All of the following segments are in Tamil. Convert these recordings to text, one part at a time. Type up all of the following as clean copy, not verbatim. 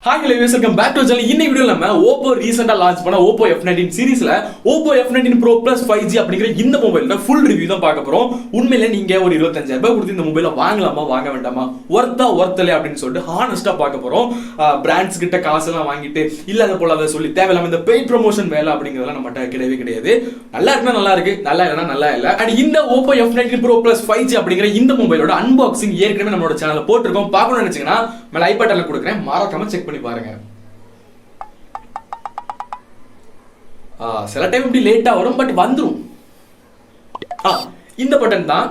Hi guys, welcome back to the channel. In this video, Oppo recently launched Oppo F19 series. Oppo F19 Pro Plus 5G அப்படிங்கற இந்த மொபைலோட full review தான் பார்க்க போறோம். உண்மையிலே நீங்க ஒரு 25000 ரூபாய் கொடுத்து இந்த மொபைலை வாங்கலாமா வாங்க வேண்டாமா வர்த்தல அப்படின்னு சொல்லிட்டு ஹானஸ்டா பார்க்க போறோம். பிராண்ட்ஸ் கிட்ட காசு எல்லாம் வாங்கிட்டு இல்லாத போல அதை சொல்லி தேவையில்லாம இந்த பெய்ட் ப்ரமோஷன் வேலை அப்படிங்கறதெல்லாம் நம்மட்ட கிடையாது. நல்லா இருக்குன்னா நல்லா இருக்கு, நல்லா இல்லனா நல்லா இல்ல. அண்ட் இந்த Oppo F19 Pro Plus 5G அப்படிங்கற இந்த மொபைலோட அன்பாக்சிங் ஏற்கனவே நம்மளோட சேனல்ல போட்டுருக்கோம். பார்க்கணும்னு நினைச்சீங்கன்னா மேல ஐ பட்டன்ல கொடுக்கிறேன், மறக்காம செக் பண்ணி பாருங்க. சில டைம் இப்படி லேட்டா வரும், பட் வந்துரும். இந்த பட்டன் தான்,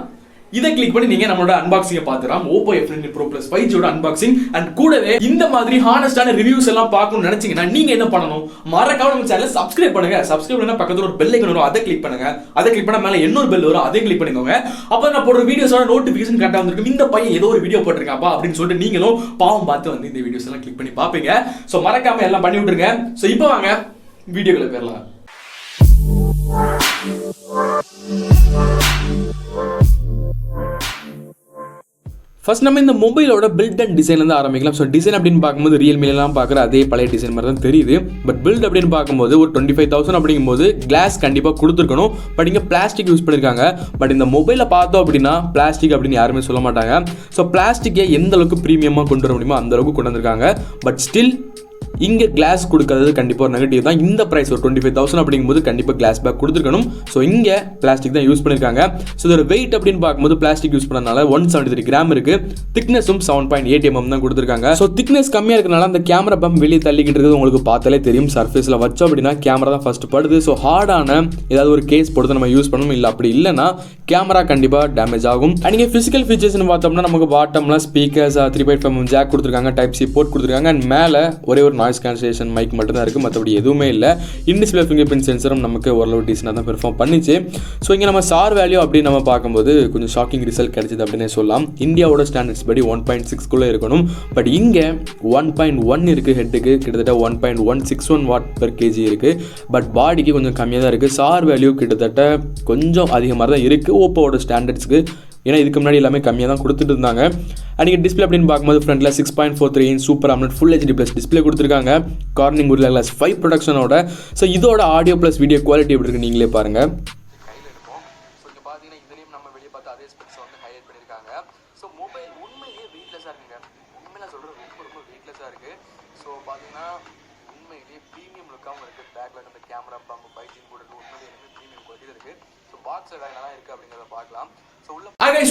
இதை கிளிக் பண்ணி நீங்க நம்மளோட அன்பாக்சிங்கை பார்த்துக்கலாம். Oppo F19 Pro Plus 5G ஓட அன்பாக்சிங். அண்ட் கூடவே இந்த மாதிரி ஹானஸ்டான ரிவ்யூஸ் எல்லாம் பார்க்கணும்னு நினைச்சீங்கன்னா நீங்க என்ன பண்ணணும், மறக்காம நம்ம சேனலை சப்ஸ்கிரைப் பண்ணுங்க. சப்ஸ்கிரைப் பண்ணா பக்கத்துல ஒரு பெல் ஐகான் வரும், அதை கிளிக் பண்ணுங்க. அதை கிளிக் பண்ணா மேல இன்னொரு பெல் வரும், அதை கிளிக் பண்ணிக்கோங்க. அப்ப நான் போடுற வீடியோஸோட நோட்டிபிகேஷன் கரெக்டா வந்திருக்கும். இந்த பையன் ஏதோ ஒரு வீடியோ போட்டிருக்காப்பா அப்படின்னு சொல்லிட்டு நீங்களும் பாவம் பார்த்து வந்து இந்த வீடியோஸ் எல்லாம் கிளிக் பண்ணி பாப்பீங்க. சோ மறக்காம எல்லாம் பண்ணி விட்டுருங்க. சோ இப்போ வாங்க வீடியோக்குள்ள போயிடலாம். ஃபர்ஸ்ட் நம்ம இந்த மொபைலோட பில்ட் அண்ட் டிசைன்லேருந்து ஆரம்பிக்கலாம். ஸோ டிசைன் அப்படின்னு பார்க்கும்போது ரியல்மிலாம் பார்க்குற அதே பழைய டிசைன் மாதிரி தான் தெரியுது. பட் பில்ட் அப்படின்னு பார்க்கும்போது ஒரு 25,000 அப்படிங்கும்போது கிளாஸ் கண்டிப்பாக கொடுத்துருக்கணும். பட் இங்கே பிளாஸ்டிக் யூஸ் பண்ணியிருக்காங்க. பட் இந்த மொபைலை பார்த்தோம் அப்படின்னா பிளாஸ்டிக் அப்படின்னு யாருமே சொல்ல மாட்டாங்க. ஸோ பிளாஸ்டிக்கை எந்த அளவுக்கு ப்ரீமியமாக கொண்டு வர முடியுமோ அந்த அளவுக்கு கொண்டு வந்திருக்காங்க. பட் ஸ்டில் இங்கே கிளாஸ் கொடுக்கறது கண்டிப்பாக ஒரு நெகட்டிவ் தான். இந்த ப்ரைஸ் ஒரு 25,000 அப்படிங்கும்போது கண்டிப்பாக கிளாஸ் பேக் கொடுத்துருக்கணும். ஸோ இங்கே பிளாஸ்டிக் தான் யூஸ் பண்ணியிருக்காங்க. ஸோ இதோட வெயிட் அப்படின்னு பார்க்கும்போது பிளாஸ்டிக் யூஸ் பண்ணனால 173 கிராம் இருக்கு. திக்னஸும் 7.8 mm தான் கொடுத்துருக்காங்க. ஸோ திக்னஸ் கம்மியாக இருக்கனால அந்த கேமரா பம்ப் வெளியே தள்ளிக்கிட்டு இருக்குது உங்களுக்கு பார்த்தாலே தெரியும். சர்ஃபேஸில் வச்சோம் அப்படின்னா கேமரா தான் ஃபர்ஸ்ட் படுது. ஸோ ஹார்டான ஏதாவது ஒரு கேஸ் போட்டு நம்ம யூஸ் பண்ணணும். இல்லை அப்படி இல்லைன்னா கேமரா கண்டிப்பாக டேமேஜ் ஆகும். அண்ட் இங்கே ஃபிசிக்கல் ஃபீச்சர்ஸ்னு பார்த்தோம்னா நமக்கு பாட்டம்லாம் ஸ்பீக்கர்ஸ் 3.5 mm ஜாக் கொடுத்துருக்காங்க, டைப் சி போர்ட் கொடுத்துருக்காங்க. அண்ட் மேலே ஒரே ஒரு நாய்ஸ் கேன்சலேஷன் மைக் மட்டும் தான் இருக்குது, மற்றபடி எதுவுமே இல்லை. இன்டிஸ்பிளே ஃபிங்கர் பிரிண்ட் சென்சரும் நமக்கு ஓரளவு டீசெண்டாக தான் பெர்ஃபார்ம் பண்ணிச்சு. ஸோ இங்கே நம்ம சார் வேல்யூ அப்படின்னு நம்ம பார்க்கும்போது கொஞ்சம் ஷாக்கிங் ரிசல்ட் கிடைச்சிது அப்படின்னே சொல்லலாம். இந்தியாவோட ஸ்டாண்டர்ட்ஸ் படி 1.6 இருக்கணும். பட் இங்கே 1.1 இருக்குது. ஹெட்டுக்கு கிட்டத்தட்ட 1.161 Watt/kg இருக்குது. பட் பாடிக்கு கொஞ்சம் கம்மியாக தான் இருக்குது. சார் வேல்யூ கிட்டத்தட்ட கொஞ்சம் அதிகமாக தான் இருக்குது ஓப்போவோட ஸ்டாண்டர்ட்ஸ்க்கு. ஏன்னா இதுக்கு முன்னாடி எல்லாமே கம்மியாக தான் கொடுத்துட்டு இருந்தாங்க. அன்றைக்கி டிஸ்பிளே அப்படின்னு பார்க்கும்போது ஃப்ரண்ட்டில் 6.43 inch super AMOLED full HD plus display கொடுத்துருக்காங்க. கார்னிங் Gorilla Glass 5 ப்ரொடக்ஷனோட. ஸோ இதோட ஆடியோ ப்ளஸ் வீடியோ குவாலிட்டி எப்படி இருக்குது நீங்களே பாருங்கள். கையில் இருக்கும். ஸோ இங்கே பார்த்தீங்கன்னா இதுலேயும் நம்ம வெளியே பார்த்து அதே ஸ்பெக்ஸ் வந்து ஹைலைட் பண்ணியிருக்காங்க. ஸோ மொபைல் உண்மையிலேயே வெயிட்லெஸ்ஸாக இருக்குங்க. உண்மையில சொல்கிறது ரொம்ப வெயிட்லெஸ்ஸாக இருக்குது. ஸோ பார்த்தீங்கன்னா உண்மையிலேயே ப்ரீமியம் லுக்காகவும் இருக்குது. பேக்கில் அந்த கேமரா பம்ப் 5G போட்டு உண்மையிலேயே ப்ரீமியம் குவாலிட்டி இருக்குது. ஸோ பாக்ஸ் என்னெல்லாம் இருக்குது அப்படிங்கிறத பார்க்கலாம்.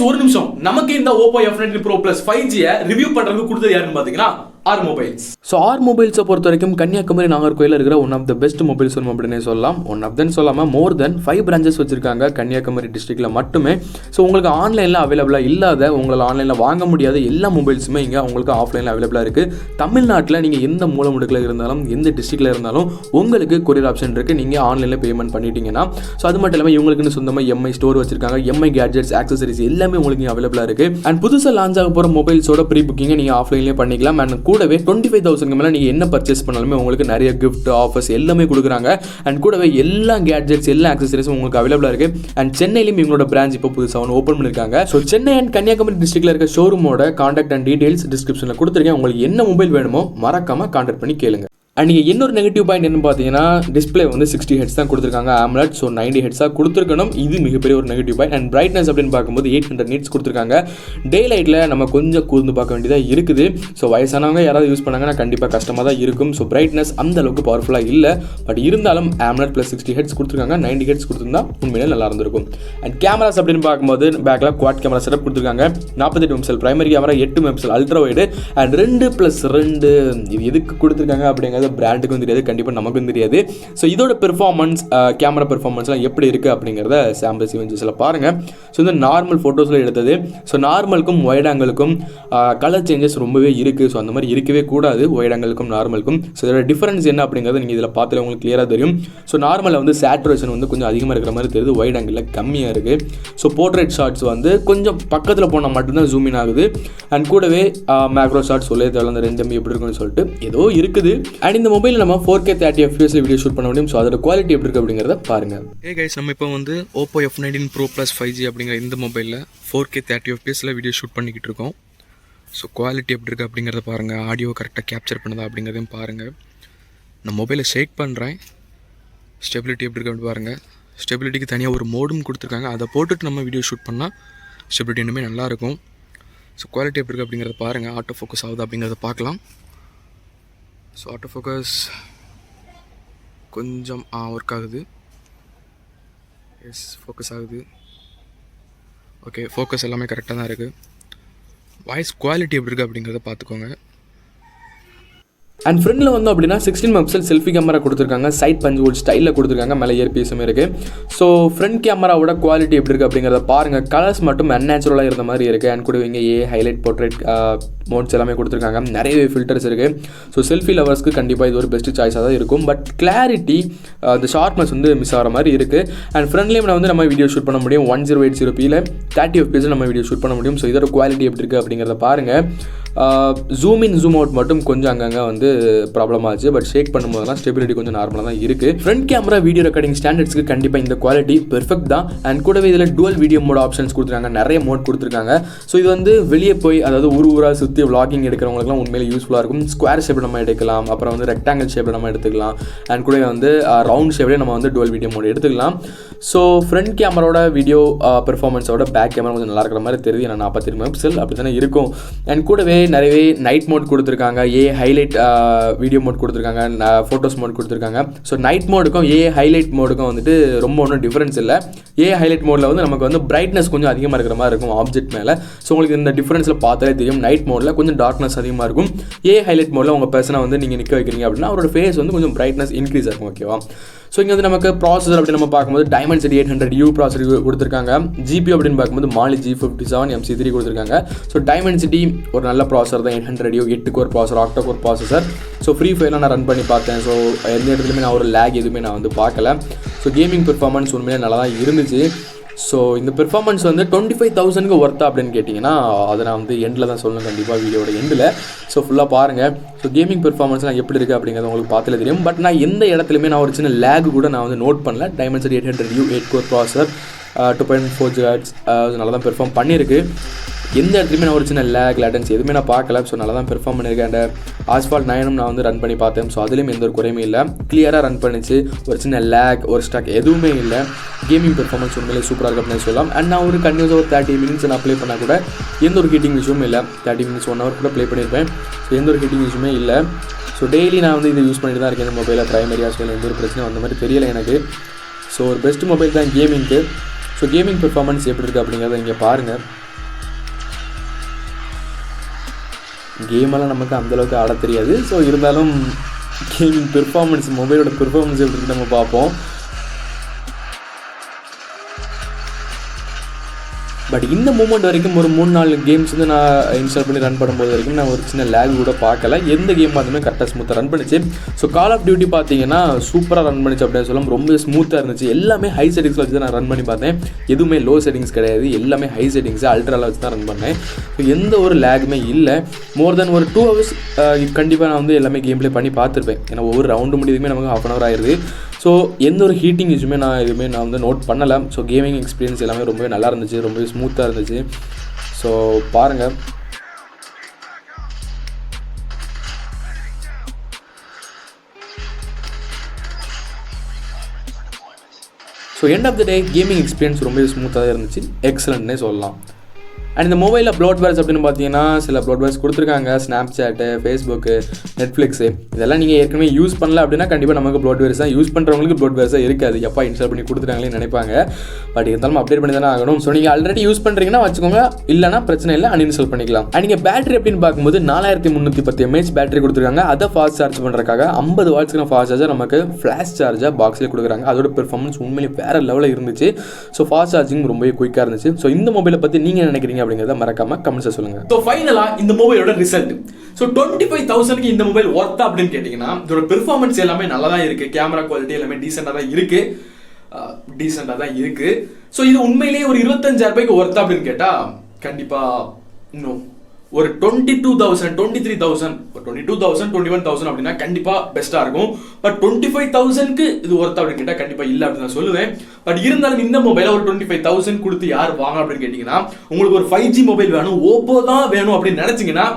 ஒரு நிமிஷம், நமக்கு இந்த Oppo F19 Pro Plus 5G review பண்றதுக்கு கொடுத்தது யாருன்னு பாத்தீங்கன்னா ஆர் மொபைல்ஸ். ஸோ ஆர் மொபைல்ஸை பொறுத்த வரைக்கும் கன்னியாகுமரி நாகர்கோயிலில் இருக்கிற one of the best mobiles அப்படின்னு சொல்லலாம். ஒன் ஆஃப் தென் சொல்லாமல் மோர் தென் 5 பிரான்ச்சஸ் வச்சிருக்காங்க கன்னியாகுமரி டிஸ்ட்ரிக்டில் மட்டுமே. ஸோ உங்களுக்கு ஆன்லைனில் அவைலபிளாக இல்லாத, உங்களால் ஆன்லைனில் வாங்க முடியாத எல்லா மொபைல்ஸுமே இங்கே உங்களுக்கு ஆஃப்லைனில் அவைலபிளாக இருக்குது. தமிழ்நாட்டில் நீங்கள் எந்த மூல முடுக்கில் இருந்தாலும் எந்த டிஸ்ட்ரிக்டில் இருந்தாலும் உங்களுக்கு கொரியர் ஆப்ஷன் இருக்குது. நீங்கள் ஆன்லைனில் பேமெண்ட் பண்ணிட்டீங்கன்னா. ஸோ அது மட்டும் இல்லாமல் இவங்களுக்குன்னு சொந்தமாக எம்ஐ ஸ்டோர் வச்சிருக்காங்க. எம்ஐ கேட்ஜெட்ஸ், ஆக்சசரிஸ் எல்லாமே உங்களுக்கு அவைலபிளாக இருக்குது. அண்ட் புதுசாக லான்ச் ஆக போகிற மொபைல்ஸோட ப்ரீ புக்கிங்கை நீங்கள் ஆஃப்லைன்லேயே பண்ணிக்கலாம். அண்ட் கூடவே 25,000 மேலே நீங்கள் என்ன பர்ச்சேஸ் பண்ணாலுமே உங்களுக்கு நிறைய கிஃப்ட் ஆஃபர்ஸ் எல்லாமே கொடுக்குறாங்க. அண்ட் கூடவே எல்லா கேட்ஜெட்ஸ் எல்லா ஆக்சசரிஸும் உங்களுக்கு அவைலபிளாக இருக்குது. அண்ட் சென்னையிலும் இவங்களோட பிரான்ச் இப்போ புதுசாக ஒன்று ஓப்பன் பண்ணியிருக்காங்க. ஸோ சென்னை அண்ட் கன்னியாகுமரி டிஸ்ட்ரிக்டில் இருக்க ஷோரூமோட கான்டாக்ட் அண்ட் டீடைல்ஸ் டிஸ்கிரிப்ஷனில் கொடுத்துருக்கேன். உங்களுக்கு என்ன மொபைல் வேணுமோ மறக்காமல் கான்டாக்ட் பண்ணி கேளுங்க. அண்ட் நீங்கள் இன்னொரு நெகட்டிவ் பாயிண்ட் என்ன பார்த்தீங்கன்னா டிஸ்பிளே வந்து 60 Hz தான் கொடுத்துருக்காங்க AMOLED. ஸோ 90 Hz கொடுத்துருக்கணும். இது மிகப்பெரிய ஒரு நெகட்டிவ் பாயிண்ட். அண்ட் பிரைட்னஸ் அப்படின்னு பார்க்கும்போது 800 nits கொடுத்துருக்காங்க. டே லைட்டில் நம்ம கொஞ்சம் கூர்ந்து பார்க்க வேண்டியதாக இருக்குது. ஸோ வயசானவங்க யாராவது யூஸ் பண்ணாங்கன்னா கண்டிப்பாக கஷ்டமாக தான் இருக்கும். ஸோ பிரைட்னஸ் அந்த அளவுக்கு பவர்ஃபுல்லாக இல்லை. பட் இருந்தாலும் AMOLED + 60 Hz கொடுத்துருக்காங்க. 90 Hz கொடுத்துருந்தா உண்மையிலே நல்லா இருந்திருக்கும். அண்ட் கேமராஸ் அப்படின்னு பார்க்கும்போது பேக்கில் குவாட் கேமரா செட்டப் கொடுத்துருக்காங்க. 48 MP primary camera, 8 MP ultra wide and 2+2. இது எதுக்கு கொடுத்துருக்காங்க அப்படிங்கிறது பிராண்டுக்கும் தெரியாது, கண்டிப்பாக நமக்கும் தெரியாது. ஸோ இதோட பெர்ஃபார்மன்ஸ், கேமரா பெர்ஃபார்மன்ஸ்லாம் எப்படி இருக்குது அப்படிங்கிறத சாம்பிள்ஸ் இமேஜஸில் பாருங்கள். ஸோ இந்த நார்மல் ஃபோட்டோஸில் எடுத்தது. ஸோ நார்மலுக்கும் ஒயிட் ஆங்கிளுக்கும் கலர் சேஞ்சஸ் ரொம்பவே இருக்குது. ஸோ அந்த மாதிரி இருக்கவே கூடாது ஒயிட் ஆங்கிளுக்கும் நார்மலுக்கும். ஸோ இதோட டிஃபரன்ஸ் என்ன அப்படிங்கிறது நீங்கள் இதில் பார்த்தாலே உங்களுக்கு கிளியராக தெரியும். ஸோ நார்மலில் வந்து சேச்சுரேஷன் வந்து கொஞ்சம் அதிகமாக இருக்கிற மாதிரி தெரியுது, ஒயிட் ஆங்கிளில் கம்மியாக இருக்குது. ஸோ போர்ட்ரேட் ஷாட்ஸ் வந்து கொஞ்சம் பக்கத்தில் போனால் மட்டும்தான் ஜூம் இன் ஆகுது. அண்ட் கூடவே மேக்ரோ ஷாட்ஸ் சொல்லவே தேவை, அந்த 2 MB எப்படி இருக்குன்னு சொல்லிட்டு ஏதோ இருக்குது. அண்ட் இந்த மொபைலில் நம்ம 4K 30 FPS வீடியோ ஷூட் பண்ண முடியும். ஸோ அதோட குவாலிட்டி எப்படி இருக்குது அப்படிங்கிறத பாருங்கள். கைஸ், நம்ம இப்போ வந்து Oppo F19 Pro Plus 5G அப்படிங்கிற இந்த மொபைலில் 4K 30 FPS வீடியோ ஷூட் பண்ணிக்கிட்டு இருக்கோம். ஸோ குவாலிட்டி எப்படி இருக்குது அப்படிங்கிறத பாருங்கள். ஆடியோ கரெக்டாக கேப்சர் பண்ணுதா அப்படிங்கிறதையும் பாருங்கள். நான் மொபைலை ஷேக் பண்ணுறேன். ஸ்டெபிலிட்டி எப்படி இருக்குது அப்படின்னு பாருங்கள். ஸ்டெபிலிட்டிக்கு தனியாக ஒரு மோடும் கொடுத்துருக்காங்க. அதை போட்டுட்டு நம்ம வீடியோ ஷூட் பண்ணால் ஸ்டெபிலிட்டி இன்னுமே நல்லாயிருக்கும். ஸோ குவாலிட்டி எப்படி இருக்குது அப்படிங்கிறத பாருங்கள். ஆட்டோ ஃபோக்கஸ் ஆகுது அப்படிங்கிறத பார்க்கலாம். ஸோ ஆட்டோ ஃபோக்கஸ் கொஞ்சம் ஒர்க் ஆகுது. எஸ், ஃபோக்கஸ் ஆகுது. ஓகே, ஃபோக்கஸ் எல்லாமே கரெக்டாக தான் இருக்குது. வாய்ஸ் குவாலிட்டி எப்படி இருக்குது அப்படிங்கிறத பார்த்துக்கோங்க. அண்ட் ஃப்ரண்டில் வந்து அப்படின்னா 16 மெகாபிக்சல் செல்ஃபி கேமரா கொடுத்துருக்காங்க. சைட் பஞ்ச் ஹோல் ஸ்டைலில் கொடுத்துருக்காங்க. மேலே இயர்பீஸும் இருக்குது. ஸோ ஃப்ரண்ட் கேமராவோட குவாலிட்டி எப்படி இருக்குது அப்படிங்கிறத பாருங்கள். கலர்ஸ் மட்டும் அன்நேச்சுரலாக இருந்த மாதிரி இருக்குது. அண்ட் கூட இங்கே ஹைலைட் போர்ட்ரேட் மோட்ஸ் எல்லாமே கொடுத்துருக்காங்க. நிறையவே ஃபில்டர்ஸ் இருக்குது. ஸோ செல்ஃபி லவர்ஸ்க்கு கண்டிப்பாக இது ஒரு பெஸ்ட் சாய்ஸாக தான் இருக்கும். பட் கிளாரிட்டி, அந்த ஷார்ப்னஸ் வந்து மிஸ் ஆகிற மாதிரி இருக்குது. அண்ட் ஃப்ரண்ட்லேயும் வந்து நம்ம வீடியோ ஷூட் பண்ண முடியும். 1080p 30 fps நம்ம வீடியோ ஷூட் பண்ண முடியும். ஸோ இதோட குவாலிட்டி எப்படி இருக்குது அப்படிங்கிறத பாருங்கள். ஜூம் இன் ஜூம் அவுட் மட்டும் கொஞ்சம் அங்கங்கே வந்து ப்ராப்ளம் ஆச்சு. பட் ஷேக் பண்ணும்போதெல்லாம் ஸ்டெபிலிட்டி கொஞ்சம் நார்மலாக தான் இருக்குது. ஃப்ரண்ட் கேமரா வீடியோ ரெக்கார்டிங் ஸ்டாண்டர்ட்ஸ்க்கு கண்டிப்பாக இந்த குவாலிட்டி பெர்ஃபெக்ட் தான். அண்ட் கூடவே இதில் டுவல் வீடியோ மோட் ஆப்ஷன்ஸ் கொடுத்துருக்காங்க. நிறைய மோட் கொடுத்துருக்காங்க. ஸோ இது வந்து வெளியே போய், அதாவது ஊராக சுற்றி vlogging எடுக்கிறவங்களுக்குலாம் உண்மையிலே யூஸ்ஃபுல்லாக இருக்கும். ஸ்கொயர் ஷேப்பில் நம்ம எடுக்கலாம். அப்புறம் வந்து ரெக்டாங்கிள் ஷேப்பில் நம்ம எடுத்துக்கலாம். அண்ட் கூட வந்து ரவுண்ட் ஷேப்லேயே நம்ம வந்து டுவல் வீடியோ மோட் எடுத்துக்கலாம். ஸோ ஃப்ரண்ட் கேமராவோட வீடியோ பெர்ஃபார்மன்ஸோட பேக் கேமரா கொஞ்சம் நல்லா இருக்கிற மாதிரி தெரியுது. ஏன்னா 42 மெகாபிக்சல் அப்படி தானே இருக்கும். அண்ட் கூடவே நிறையவே நைட் மோட் கொடுத்துருக்காங்க. ஹைலைட் வீடியோ மோட் கொடுத்துருக்காங்க. ஃபோட்டோஸ் மோட் கொடுத்துருக்காங்க. ஸோ நைட் மோடுக்கும் ஹைலைட் மோடுக்கும் வந்துட்டு ரொம்ப ஒன்றும் டிஃப்ரென்ஸ் இல்லை. ஹைலைட் மோடில் வந்து நமக்கு வந்து பிரைட்னஸ் கொஞ்சம் அதிகமாக இருக்கிற மாதிரி இருக்கும் ஆப்ஜெக்ட் மேலே. ஸோ உங்களுக்கு இந்த டிஃப்ரென்ஸில் பார்த்தாலே தெரியும். நைட் மோடில் கொஞ்சம் டார்க்னஸ் அதிகமாக இருக்கும். ஹைலைட் மோடில் உங்கள் பர்சனை வந்து நீங்கள் நிற்க வைக்கிறீங்க அப்படின்னா அவரோட ஃபேஸ் வந்து கொஞ்சம் பிரைட்னஸ் இன்க்ரீஸ் ஆகும். ஓகேவா? ஸோ இங்கே வந்து நமக்கு ப்ராசஸர் அப்படின்னு நம்ம பார்க்கும்போது Dimensity 800U ப்ராசஸர் கொடுத்துருக்காங்க. ஜிபி அப்படின்னு பார்க்கும்போது Mali G57 MC3 கொடுத்துருக்காங்க. ஸோ Dimensity ஒரு நல்ல ப்ராசஸர் தான். 800U 8 core processor, octa core processor. So free ஃபயர்லாம் நான் ரன் பண்ணி பார்த்தேன். ஸோ எந்த இடத்துலையுமே நான் ஒரு லேக் எதுவுமே நான் வந்து பார்க்கல. ஸோ கேமிங் பெர்ஃபார்மன்ஸ் உண்மையிலே நல்லா தான் இருந்துச்சு. ஸோ இந்த பெர்ஃபார்மன்ஸ் வந்து 25,000க்கு ஒர்த்தா அப்படின்னு கேட்டிங்கன்னா அதை நான் வந்து எண்டில் தான் சொல்லணும், கண்டிப்பாக வீடியோட எண்டில். ஸோ ஃபுல்லாக பாருங்கள். ஸோ கேமிங் பெர்ஃபார்மன்ஸ்லாம் எப்படி இருக்குது அப்படிங்கிறது உங்களுக்கு பார்த்தாலே தெரியும். பட் நான் எந்த இடத்துலையுமே நான் ஒரு சின்ன லேக் கூட நான் வந்து நோட் பண்ணல. Dimensity 800U 8 core processor 2.4 GHz நல்லா தான் பெர்ஃபார்ம் பண்ணியிருக்கு. எந்த இடத்துலையுமே நான் ஒரு சின்ன லேட்டன்ஸ் எதுவுமே நான் பார்க்கல. ஸோ நல்லா தான் பெர்ஃபார்ம் பண்ணியிருக்கேன். அண்ட் Asphalt 9 நான் வந்து ரன் பண்ணி பார்த்தேன். ஸோ அதுலேயும் எந்த ஒரு குறையுமே இல்லை. கிளியராக ரன் பண்ணிச்சு. ஒரு சின்ன லேக், ஒரு ஸ்டாக் எதுவுமே இல்லை. கேமிங் பெர்ஃபார்மன்ஸ் உண்மையிலே சூப்பராக இருக்குது அப்படின்னு சொல்லலாம். அண்ட் நான் ஒரு கண்டினியூஸாக ஒரு 30 minutes நான் ப்ளே பண்ணால் கூட எந்த ஒரு ஹீட்டிங் இஷ்யூமே இல்லை. 30 minutes 1 hour கூட ப்ளே பண்ணியிருப்பேன். ஸோ எந்த ஒரு ஹீட்டிங் இஷ்யூமே இல்லை. ஸோ டெய்லி நான் வந்து இதை யூஸ் பண்ணிட்டு தான் இருக்கேன். இந்த மொபைலில் ப்ரைமரியாக சொல்லி எந்த ஒரு பிரச்சனையும் அந்த மாதிரி தெரியலை எனக்கு. ஸோ ஒரு பெஸ்ட் மொபைல் தான் கேமிங்க்கு. ஸோ கேமிங் பெர்ஃபார்மன்ஸ் எப்படி இருக்குது அப்படிங்கிறத இங்கே பாருங்கள். கேமெல்லாம் நமக்கு அந்தளவுக்கு ஆட தெரியாது. ஸோ இருந்தாலும் கேமிங் பெர்ஃபார்மன்ஸ், மொபைலோட பெர்ஃபார்மன்ஸ் எப்படி இருக்குது நம்ம பார்ப்போம். பட் இந்த மூமெண்ட் வரைக்கும் ஒரு 3-4 கேம்ஸ் வந்து நான் இன்ஸ்டால் பண்ணி ரன் பண்ணும்போது வரைக்கும் நான் ஒரு சின்ன லேக் கூட பார்க்கல. எந்த கேம் பார்த்துமே கரெக்டாக ஸ்மூத்தாக ரன் பண்ணிச்சு. ஸோ கால் ஆஃப் டியூட்டி பார்த்தீங்கன்னா சூப்பராக ரன் பண்ணிச்சு அப்படின்னு சொல்லலாம். ரொம்ப ஸ்மூத்தாக இருந்துச்சு. எல்லாமே ஹை செட்டிங்ஸில் வச்சு தான் நான் ரன் பண்ணி பார்த்தேன். எதுவுமே லோ செட்டிங்ஸ் கிடையாது. எல்லாமே ஹை செட்டிங்ஸ் அல்ட்ராவில் வச்சு தான் ரன் பண்ணேன். ஸோ எந்த ஒரு லேக்குமே இல்லை. மோர் தென் ஒரு 2 hours கண்டிப்பாக நான் வந்து எல்லாமே கேம் ப்ளே பண்ணி பார்த்துருப்பேன். ஏன்னா ஒவ்வொரு ரவுண்டு முடியுதுமே நமக்கு 1/2 hour ஆயிடுது. ஸோ எந்த ஒரு ஹீட்டிங் இஷ்யூமே நான் வந்து நோட் பண்ணலை. ஸோ கேமிங் எக்ஸ்பீரியன்ஸ் எல்லாமே ரொம்பவே நல்லா இருந்துச்சு. ரொம்பவே ஸ்மூத்தாக இருந்துச்சு. ஸோ பாருங்கள். So end of the day gaming experience ரொம்பவே ஸ்மூத்தாக தான் இருந்துச்சு. எக்ஸலண்ட்னே சொல்லலாம். அண்ட் இந்த மொபைலில் ப்ளோட்வேர்ஸ் அப்படின்னு பார்த்தீங்கன்னா சில ப்ளோட்வேர்ஸ் கொடுத்துருக்காங்க. ஸ்னாப்சாட்டு, ஃபேஸ்புக்கு, நெட்ஃப்ளிக்ஸு இதெல்லாம் நீங்கள் ஏற்கனவே யூஸ் பண்ணல அப்படின்னா கண்டிப்பாக நமக்கு ப்ளோட்வேர்ஸ் தான். யூஸ் பண்ணுறவங்களுக்கு ப்ளோட்வேர்ஸாக இருக்காது. எப்போ இன்ஸ்டால் பண்ணி கொடுத்துட்டாங்களே நினைப்பாங்க. பட் இருந்தாலும் அப்டேட் பண்ணி தானே ஆகணும். ஸோ நீங்கள் ஆல்ரெடி யூஸ் பண்ணுறீங்கன்னா வச்சுக்கோங்க. இல்லைனா பிரச்சனை இல்லை, அன்இன்ஸ்டால் பண்ணிக்கலாம். அண்ட் நீங்கள் பேட்டரி அப்படின்னு பார்க்கும்போது 4310 mAh பேட்டரி கொடுத்துருக்காங்க. அதை ஃபாஸ்ட் சார்ஜ் பண்ணுறதுக்காக 50 watts ஃபாஸ்ட் சார்ஜர் நமக்கு ஃப்ளாஷ் சார்ஜாக பாக்ஸில் கொடுக்குறாங்க. அதோட பெர்ஃபார்மன்ஸ் உண்மையிலே வேறு லெவலில் இருந்துச்சு. ஸோ ஃபாஸ்ட் சார்ஜிங் ரொம்பவே குயிக்காக இருந்துச்சு. ஸோ இந்த மொபைலை பற்றி நீங்கள் நினைக்கிறீங்க அப்படிங்கிறத மறக்காம கமெண்ட்ஸ் சொல்லுங்க. சோ ஃபைனலா இந்த மொபைலோட ரிசல்ட். சோ 25,000க்கு இந்த மொபைல் ஒர்த்தா அப்படின்னு கேட்டீங்கன்னா இதோட பெர்ஃபார்மன்ஸ் எல்லாமே நல்லா தான் இருக்கு. கேமரா குவாலிட்டி எல்லாமே டீசெண்டா தான் இருக்கு. சோ இது உண்மையிலேயே ஒரு 25,000 ரூபாய்க்கு ஒர்த்தா அப்படின்னு கேட்டா கண்டிப்பா இன்னும் ஒரு 22,000 23,000 22,000 21,000 அப்படின்னா கண்டிப்பா பெஸ்டா இருக்கும். பட் 25,000க்கு இது ஒர்த் அப்படின்னு கேட்டா கண்டிப்பா இல்ல அப்படின்னு நான் சொல்லுவேன். பட் இருந்தாலும் இந்த மொபைல ஒரு 25,000 கொடுத்து யார் வாங்க அப்படின்னு கேட்டீங்கன்னா, உங்களுக்கு ஒரு 5G மொபைல் வேணும், ஓப்போ தான் வேணும் அப்படின்னு நினைச்சீங்கன்னா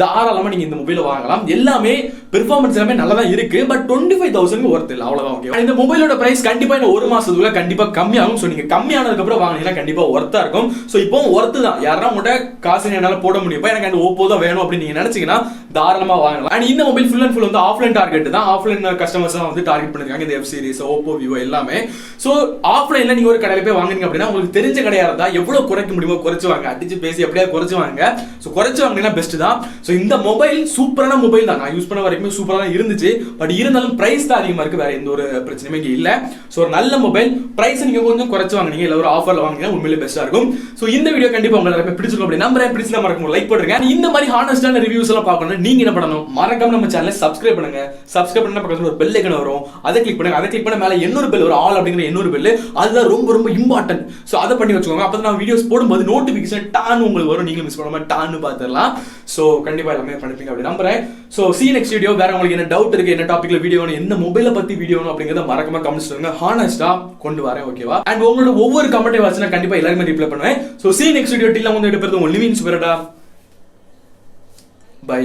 தாராளமா நீங்க இந்த மொபைல வாங்கலாம். எல்லாமே பெர்ஃபார்மன்ஸ் எல்லாமே நல்லா தான் இருக்கு. பட் 25,000க்கு ஒர்த் இல்ல, அவ்வளவுதான். ஓகே, இந்த மொபைலோட பிரைஸ் கண்டிப்பா இந்த ஒரு மாசத்துக்குள்ள கண்டிப்பா கம்மியாகும். சோ நீங்க கம்மியானதுக்கு அப்புறம் வாங்கினீங்கன்னா கண்டிப்பா ஒர்த்தா இருக்கும். சோ இப்போ ஒர்த் தான். யாரா உங்கள்ட்ட காசு என்னால போட முடியும், எனக்கு அந்த ஓப்போ தான் வேணும் அப்படின்னு நீங்க நினைச்சீங்கன்னா தாராளமா வாங்கலாம். அண்ட் இந்த மொபைல் ஃபுல் அண்ட் ஃபுல் வந்து ஆஃப்லைன் டார்கெட் தான். ஆஃப்லைன் கஸ்டமர்ஸ் தான் வந்து டார்கெட் பண்ணிருக்காங்க இந்த எஃப் சீரிஸ், ஓப்போ, விவோ எல்லாமே. சோ ஆஃப்லைன்ல நீங்க ஒரு கடையில போய் வாங்குறீங்க அப்படின்னா உங்களுக்கு தெரிஞ்ச கடையா இருந்தா எவ்வளவு குறைக்க முடியுமோ குறைச்சு வாங்க. அடிச்சு பேசி எப்படியா குறைச்சு வாங்க. சோ குறைச்சு வாங்கினா பெஸ்ட் தான். சோ இந்த மொபைல் சூப்பரான மொபைல் தான். நான் யூஸ் பண்ண வரைக்கும் சூப்பரா தான் இருந்துச்சு. பட் இருந்தாலும் பிரைஸ் தான் அதிகமா இருக்கு, வேற எந்த ஒரு பிரச்சனையுமே இங்க இல்ல. சோ ஒரு நல்ல மொபைல், பிரைஸ் நீங்க கொஞ்சம் குறைச்சு வாங்குனீங்க, இல்ல ஒரு ஆஃபர்ல வாங்குனீங்கன்னா உண்மையிலே பெஸ்டா இருக்கும். சோ இந்த வீடியோ கண்டிப்பா உங்களுக்கு எல்லாமே பிடிச்சிருக்கும் அப்படி நம்புறேன். பிடிச்சா மறக்காம லைக் பண்ணுங்க. இந்த மாதிரி ஹானஸ்டான ரிவ்யூஸ் எல்லாம் பார்க்கணும் நீங்க என்ன பண்ணணும், மறக்காம நம்ம சேனலை சப்ஸ்கிரைப் பண்ணுங்க. சப்ஸ்கிரைப் பண்ணா பக்கத்துல ஒரு பெல் ஐகான் வரும், அதை கிளிக் பண்ணுங்க. அதை கிளிக் பண்ண மேல இன்னொரு பெல் வரும், ஆல் அப்படிங்கிற இன்னொரு பெல். அதுதான் ரொம்ப ரொம்ப இம்பார்ட்டன்ட். சோ அதை பண்ணி வச்சுக்கோங்க. அப்பதான் நான் வீடியோஸ் போடும்போது நோட்டிபிகேஷன் டான் உங்களுக்கு வரும், நீங்க மிஸ் பண்ணாம டான்னு பார்த்துடலாம். சோ கண்டிப்பா எல்லாமே பண்ணிப்பீங்க அப்படி நம்புறேன். So see you next video. வேற உங்களுக்கு என்ன டவுட் இருக்கு, என்ன டாபிக்ல வீடியோ வேணும், என்ன மொபைல பத்தி வீடியோ வேணும் அப்படிங்கறத மறக்காம கமெண்ட்ஸ் பண்ணுங்க. ஹானஸ்டா கொண்டு வரேன், ஓகேவா? அண்ட் உங்களோட ஒவ்வொரு கமெண்ட்டை வாட்சினா கண்டிப்பா எல்லாருமே ரிப்ளை பண்ணுவேன். So see you next video. டில் வந்து எடுப்பது உங்க லிவிங் சூப்பரடா. பை.